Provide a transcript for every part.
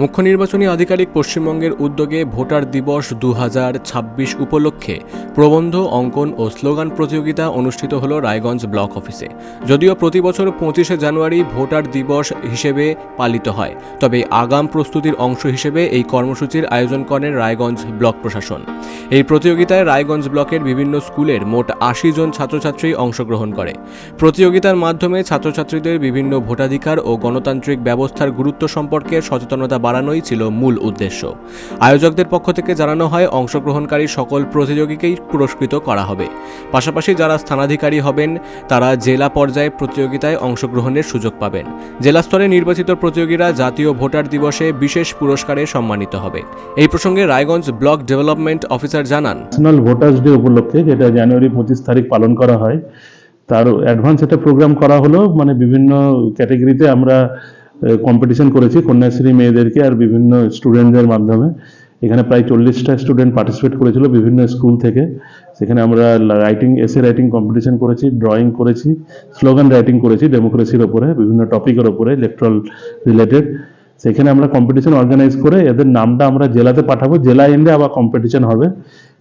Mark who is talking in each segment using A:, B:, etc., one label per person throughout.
A: মুখ্য নির্বাচনী আধিকারিক পশ্চিমবঙ্গের উদ্যোগে ভোটার দিবস 2026 উপলক্ষে প্রবন্ধ অঙ্কন ও স্লোগান প্রতিযোগিতা অনুষ্ঠিত হল রায়গঞ্জ ব্লক অফিসে। যদিও প্রতি বছর 25শে জানুয়ারি ভোটার দিবস হিসেবে পালিত হয়, তবে আগাম প্রস্তুতির অংশ হিসেবে এই কর্মসূচির আয়োজন করেন রায়গঞ্জ ব্লক প্রশাসন। এই প্রতিযোগিতায় রায়গঞ্জ ব্লকের বিভিন্ন স্কুলের মোট 80 জন ছাত্রছাত্রী অংশগ্রহণ করে। প্রতিযোগিতার মাধ্যমে ছাত্রছাত্রীদের বিভিন্ন ভোটাধিকার ও গণতান্ত্রিক ব্যবস্থার গুরুত্ব সম্পর্কে সচেতনতা বাড়ানোই ছিল মূল উদ্দেশ্য। আয়োজকদের পক্ষ থেকে জানানো হয়, অংশগ্রহণকারী সকল প্রতিযোগীকেই পুরস্কৃত করা হবে। পাশাপাশি যারা স্থানাধিকারী হবেন তারা জেলা পর্যায়ে প্রতিযোগিতায় অংশগ্রহণের সুযোগ পাবেন। জেলা স্তরে নির্বাচিত প্রতিযোগীরা জাতীয় ভোটার দিবসে বিশেষ পুরস্কারে সম্মানিত হবে। এই প্রসঙ্গে রায়গঞ্জ ব্লক ডেভেলপমেন্ট অফিসার জানান,
B: ন্যাশনাল ভোটার্স ডে উপলক্ষে, যেটা জানুয়ারি 25 তারিখ পালন করা হয়, তার অ্যাডভান্স একটা প্রোগ্রাম করা হলো। মানে বিভিন্ন ক্যাটাগরিতে আমরা কম্পিটিশন করেছি কন্যাশ্রী মেয়েদেরকে আর বিভিন্ন স্টুডেন্টদের মাধ্যমে। এখানে প্রায় 40টা স্টুডেন্ট পার্টিসিপেট করেছিল বিভিন্ন স্কুল থেকে। সেখানে আমরা এসে রাইটিং কম্পিটিশন করেছি, ড্রয়িং করেছি, স্লোগান রাইটিং করেছি ডেমোক্রেসির ওপরে, বিভিন্ন টপিকের ওপরে, ইলেকট্রাল রিলেটেড। সেখানে আমরা কম্পিটিশন অর্গানাইজ করে এদের নামটা আমরা জেলাতে পাঠাবো। জেলা এন্ডে আবার কম্পিটিশন হবে,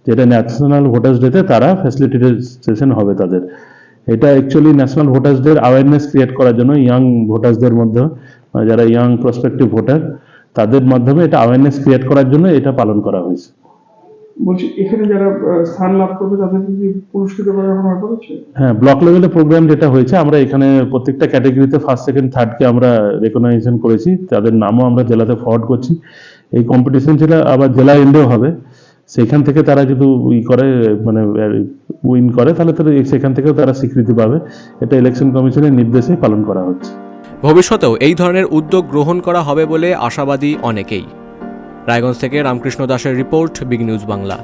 B: যেটা ন্যাশনাল ভোটার্স ডেতে তারা ফ্যাসিলিটেশন হবে তাদের। এটা actually national voters day awareness create করার জন্য ইয়াং ভোটার্সদের মধ্যে, যারা ইয়াং প্রসপেক্টিভ ভোটার, তাদের মাধ্যমে এটা অ্যাওয়ারনেস ক্রিয়েট করার জন্য এটা পালন করা হয়েছে।
C: বলছি, এখানে যারা স্থান লাভ করবে তাদেরকে কি পুরস্কৃত করা হয়েছে?
B: হ্যাঁ, ব্লক লেভেলে প্রোগ্রাম যেটা হয়েছে, আমরা এখানে প্রত্যেকটা ক্যাটাগরিতে ফার্স্ট, সেকেন্ড, থার্ডকে আমরা রেকগনাইজেশন করেছি। তাদের নামও আমরা জেলাতে ফরওয়ার্ড করছি। এই কম্পিটিশন যেটা আবার জেলা এন্ডেও হবে, সেখান থেকে তারা যদি মানে উইন করে, তাহলে সেখান থেকেও তারা স্বীকৃতি পাবে। এটা ইলেকশন কমিশনের নির্দেশে পালন করা হচ্ছে।
A: ভবিষ্যতেও এই ধরনের উদ্যোগ গ্রহণ করা হবে বলে আশাবাদী অনেকেই। রায়গঞ্জ থেকে রামকৃষ্ণ দাসের রিপোর্ট, বিগ নিউজ বাংলা।